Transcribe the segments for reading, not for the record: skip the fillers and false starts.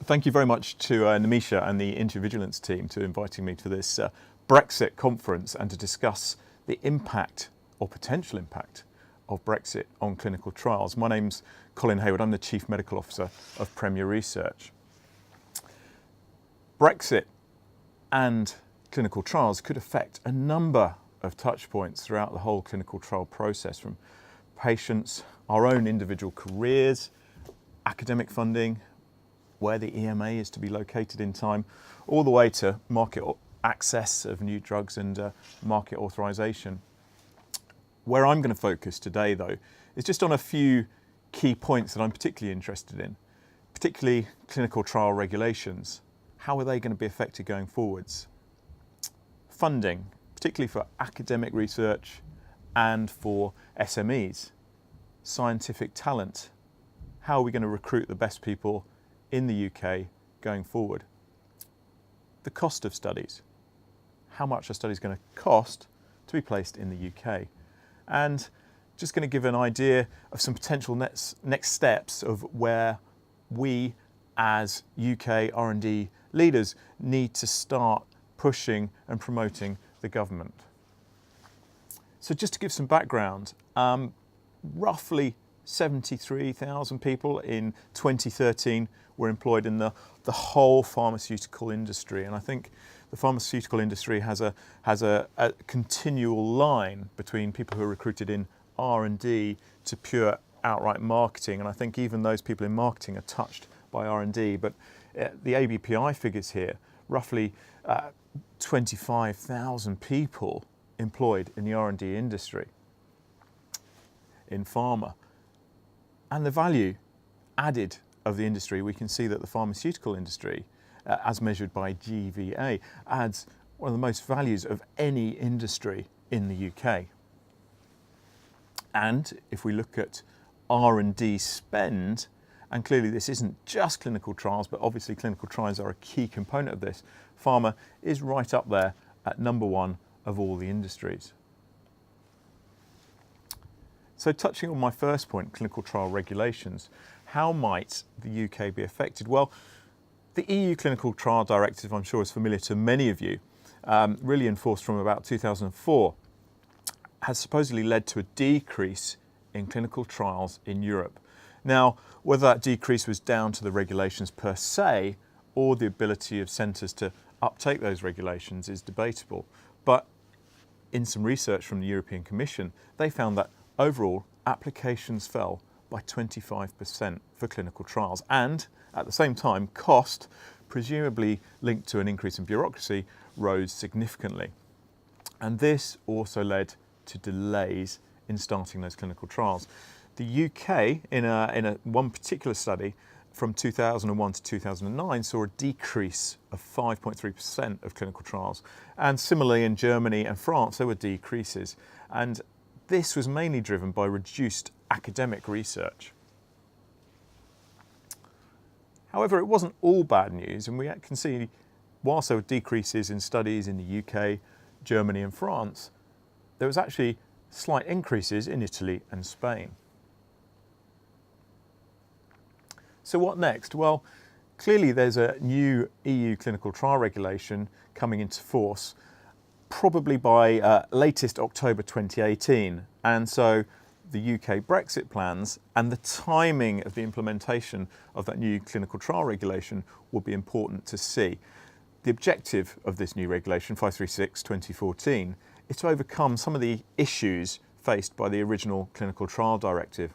Thank you very much to Namisha and the Intuvigilance team for inviting me to this Brexit conference and to discuss the impact or potential impact of Brexit on clinical trials. My name's Colin Hayward. I'm the Chief Medical Officer of Premier Research. Brexit and clinical trials could affect a number of touch points throughout the whole clinical trial process, from patients, our own individual careers, academic funding, where the EMA is to be located in time, all the way to market access of new drugs and market authorization. Where I'm going to focus today, though, is just on a few key points that I'm particularly interested in, particularly clinical trial regulations. How are they going to be affected going forwards? Funding, particularly for academic research and for SMEs. Scientific talent. How are we going to recruit the best people in the UK going forward? The cost of studies. How much are studies going to cost to be placed in the UK? And just going to give an idea of some potential next steps of where we as UK R&D leaders need to start pushing and promoting the government. So just to give some background, roughly 73,000 people in 2013 were employed in the whole pharmaceutical industry, and I think the pharmaceutical industry has a continual line between people who are recruited in R&D to pure outright marketing, and I think even those people in marketing are touched by R&D. But the ABPI figures here, roughly 25,000 people employed in the R&D industry in pharma. And the value added of the industry, we can see that the pharmaceutical industry, as measured by GVA, adds one of the most values of any industry in the UK. And if we look at R&D spend, and clearly this isn't just clinical trials, but obviously clinical trials are a key component of this, pharma is right up there at number one of all the industries. So touching on my first point, clinical trial regulations, how might the UK be affected? Well, the EU Clinical Trial Directive, I'm sure is familiar to many of you, really enforced from about 2004, has supposedly led to a decrease in clinical trials in Europe. Now, whether that decrease was down to the regulations per se or the ability of centres to uptake those regulations is debatable. But in some research from the European Commission, they found that overall applications fell by 25% for clinical trials, and at the same time cost, presumably linked to an increase in bureaucracy, rose significantly. And this also led to delays in starting those clinical trials. The UK, in one particular study from 2001 to 2009, saw a decrease of 5.3% of clinical trials. And similarly in Germany and France, there were decreases. And this was mainly driven by reduced academic research. However, it wasn't all bad news, and we can see, whilst there were decreases in studies in the UK, Germany and France, there was actually slight increases in Italy and Spain. So what next? Well, clearly there's a new EU clinical trial regulation coming into force, probably by latest October 2018. And so the UK Brexit plans and the timing of the implementation of that new clinical trial regulation will be important to see. The objective of this new regulation, 536/2014, is to overcome some of the issues faced by the original clinical trial directive,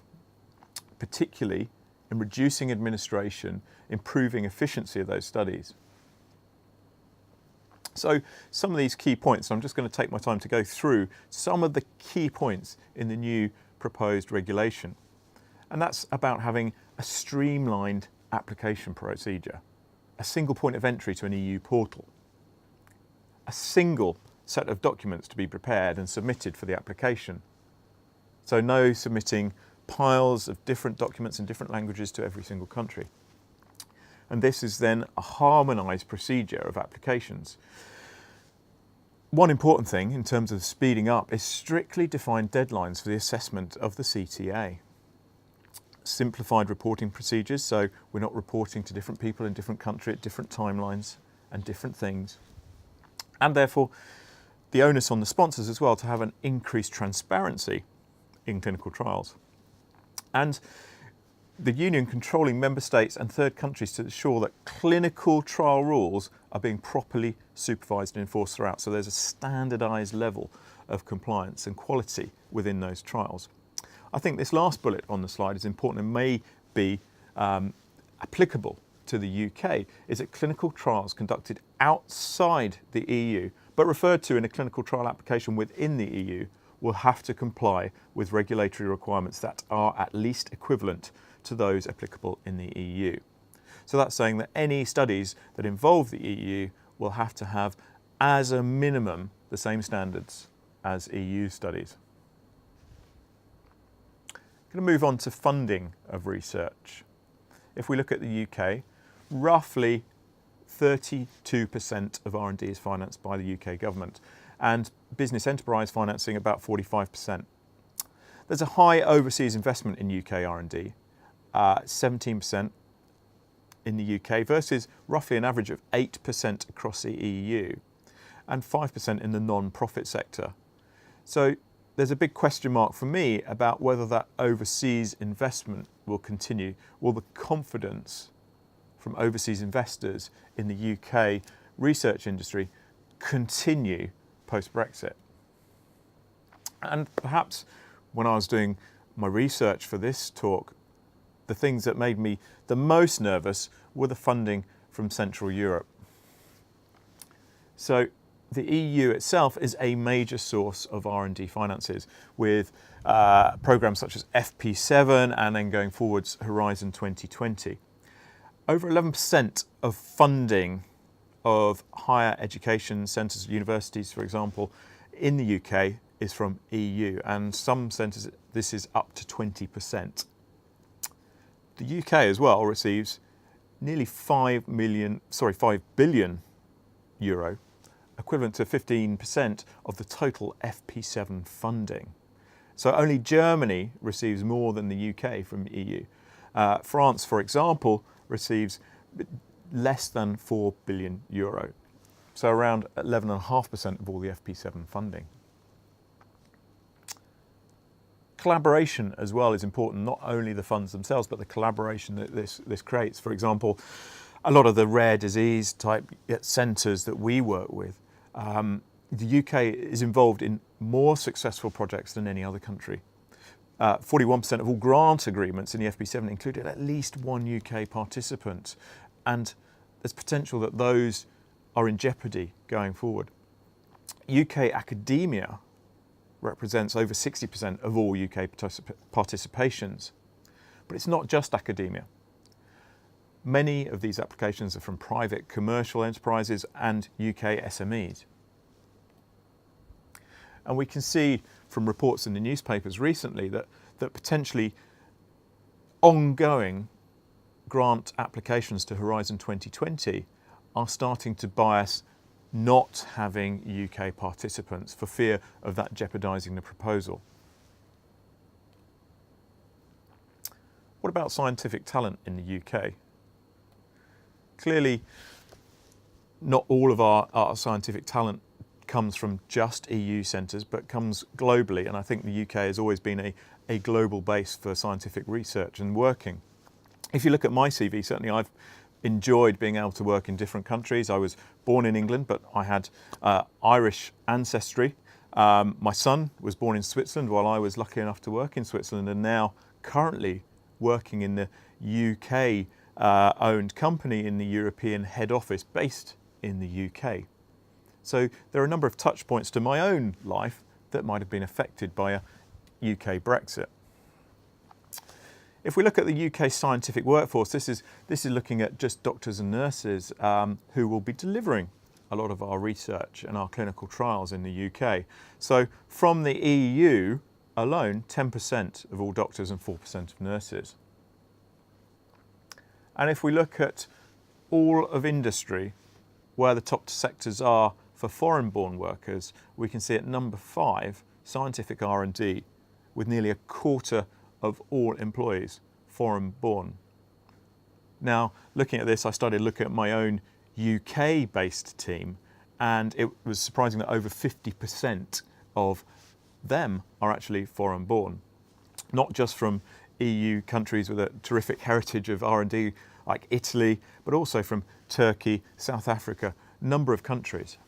particularly in reducing administration, improving efficiency of those studies. So some of these key points, I'm just going to take my time to go through some of the key points in the new proposed regulation. And that's about having a streamlined application procedure, a single point of entry to an EU portal, a single set of documents to be prepared and submitted for the application. So no submitting piles of different documents in different languages to every single country. And this is then a harmonised procedure of applications. One important thing in terms of speeding up is strictly defined deadlines for the assessment of the CTA. simplified reporting procedures, so we're not reporting to different people in different countries at different timelines and different things. And therefore, the onus on the sponsors as well to have an increased transparency in clinical trials. And the union controlling member states and third countries to ensure that clinical trial rules are being properly supervised and enforced throughout. So there's a standardised level of compliance and quality within those trials. I think this last bullet on the slide is important and may be applicable to the UK, is that clinical trials conducted outside the EU but referred to in a clinical trial application within the EU will have to comply with regulatory requirements that are at least equivalent to those applicable in the EU. So that's saying that any studies that involve the EU will have to have, as a minimum, the same standards as EU studies. I'm going to move on to funding of research. If we look at the UK, roughly 32% of R&D is financed by the UK government, and business enterprise financing about 45%. There's a high overseas investment in UK R&D, 17% in the UK versus roughly an average of 8% across the EU and 5% in the non-profit sector. So there's a big question mark for me about whether that overseas investment will continue. Will the confidence from overseas investors in the UK research industry continue post-Brexit? And perhaps when I was doing my research for this talk, the things that made me the most nervous were the funding from Central Europe. So the EU itself is a major source of R&D finances, with programmes such as FP7 and then going forwards Horizon 2020. Over 11% of funding of higher education centres, universities for example, in the UK is from EU, and some centres this is up to 20%. The UK as well receives nearly 5 billion euro, equivalent to 15% of the total FP7 funding. So only Germany receives more than the UK from the EU. France, for example, receives less than 4 billion euro, so around 11.5% of all the FP7 funding. Collaboration as well is important, not only the funds themselves, but the collaboration that this creates. For example, a lot of the rare disease type centres that we work with, the UK is involved in more successful projects than any other country. 41% of all grant agreements in the FP7 included at least one UK participant, and there's potential that those are in jeopardy going forward. UK academia represents over 60% of all UK participations. But it's not just academia. Many of these applications are from private commercial enterprises and UK SMEs. And we can see from reports in the newspapers recently that potentially ongoing grant applications to Horizon 2020 are starting to bias not having UK participants for fear of that jeopardising the proposal. What about scientific talent in the UK? Clearly, not all of our scientific talent comes from just EU centres, but comes globally, and I think the UK has always been a global base for scientific research and working. If you look at my CV, certainly I've enjoyed being able to work in different countries. I was born in England, but I had Irish ancestry. My son was born in Switzerland while I was lucky enough to work in Switzerland, and now currently working in the UK owned company in the European head office based in the UK. So there are a number of touch points to my own life that might have been affected by a UK Brexit. If we look at the UK scientific workforce, this is looking at just doctors and nurses who will be delivering a lot of our research and our clinical trials in the UK. So from the EU alone, 10% of all doctors and 4% of nurses. And if we look at all of industry, where the top sectors are for foreign-born workers, we can see at number 5, scientific R&D, with nearly a quarter of all employees foreign-born. Now, looking at this, I started looking at my own UK-based team, and it was surprising that over 50% of them are actually foreign-born, not just from EU countries with a terrific heritage of R&D like Italy, but also from Turkey, South Africa, a number of countries.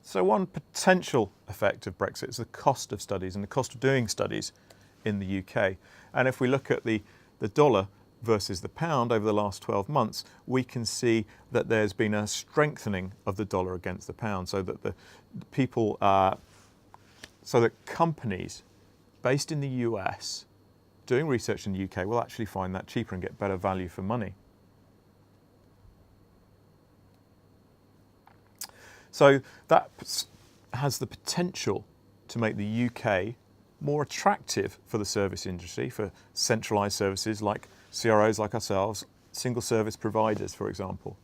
So one potential effect of Brexit is the cost of studies and the cost of doing studies in the UK. And if we look at the dollar versus the pound over the last 12 months, we can see that there's been a strengthening of the dollar against the pound, so that so that companies based in the US doing research in the UK will actually find that cheaper and get better value for money. So that has the potential to make the UK more attractive for the service industry, for centralised services like CROs like ourselves, single service providers, for example,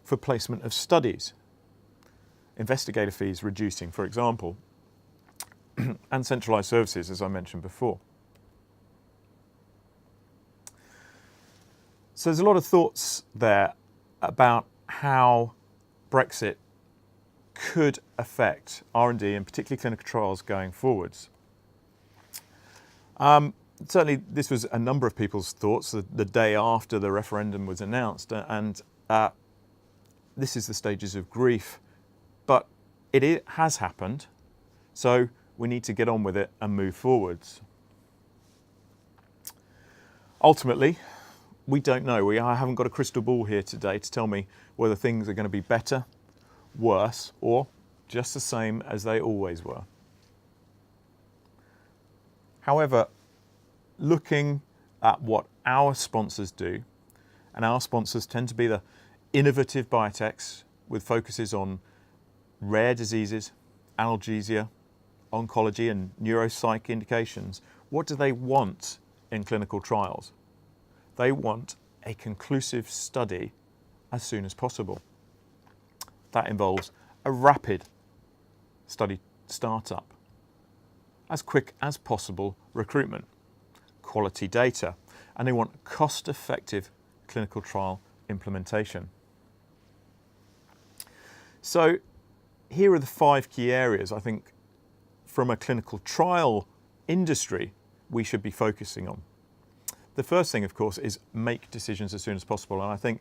for placement of studies, investigator fees reducing, for example, and centralised services, as I mentioned before. So there's a lot of thoughts there about how Brexit could affect R&D and particularly clinical trials going forwards. Certainly this was a number of people's thoughts the day after the referendum was announced, and this is the stages of grief, but it has happened, so we need to get on with it and move forwards. Ultimately, we don't know. I haven't got a crystal ball here today to tell me whether things are going to be better, worse, or just the same as they always were. However, looking at what our sponsors do, and our sponsors tend to be the innovative biotechs with focuses on rare diseases, analgesia, oncology and neuropsych indications, what do they want in clinical trials? They want a conclusive study as soon as possible. That involves a rapid study startup, as quick as possible recruitment, quality data, and they want cost-effective clinical trial implementation. So here are the 5 key areas I think from a clinical trial industry we should be focusing on. The first thing, of course, is make decisions as soon as possible, and I think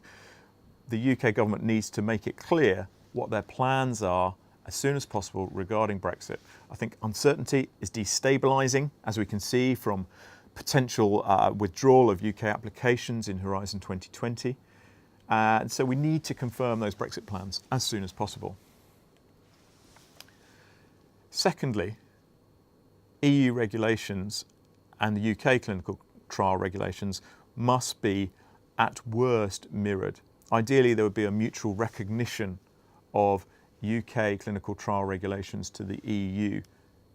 the UK government needs to make it clear what their plans are as soon as possible regarding Brexit. I think uncertainty is destabilising, as we can see from potential withdrawal of UK applications in Horizon 2020. And so we need to confirm those Brexit plans as soon as possible. Secondly, EU regulations and the UK clinical trial regulations must be at worst mirrored. Ideally, there would be a mutual recognition of UK clinical trial regulations to the EU,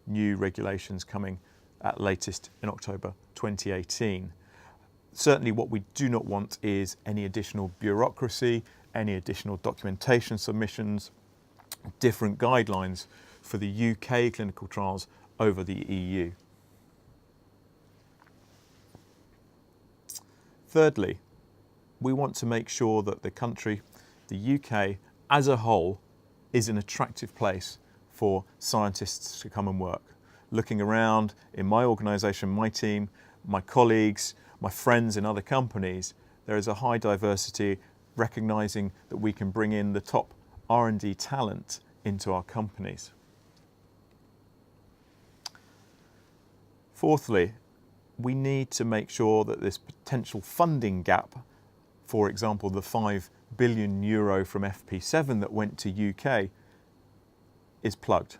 new regulations coming at latest in October 2018. Certainly what we do not want is any additional bureaucracy, any additional documentation submissions, different guidelines for the UK clinical trials over the EU. Thirdly, we want to make sure that the country, the UK as a whole, is an attractive place for scientists to come and work. Looking around in my organisation, my team, my colleagues, my friends in other companies, there is a high diversity, recognising that we can bring in the top R&D talent into our companies. Fourthly, we need to make sure that this potential funding gap, for example, the €5 billion from FP7 that went to UK, is plugged.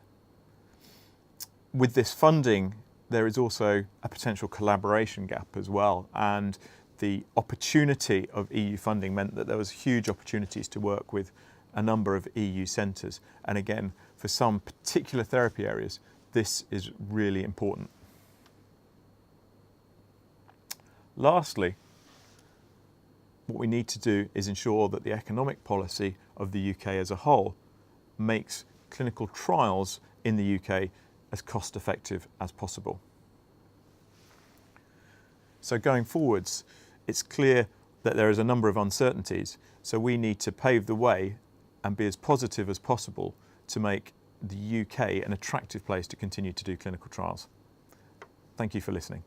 With this funding, there is also a potential collaboration gap as well, and the opportunity of EU funding meant that there was huge opportunities to work with a number of EU centres, and again, for some particular therapy areas, this is really important. Lastly, what we need to do is ensure that the economic policy of the UK as a whole makes clinical trials in the UK as cost effective as possible. So going forwards, it's clear that there is a number of uncertainties, so we need to pave the way and be as positive as possible to make the UK an attractive place to continue to do clinical trials. Thank you for listening.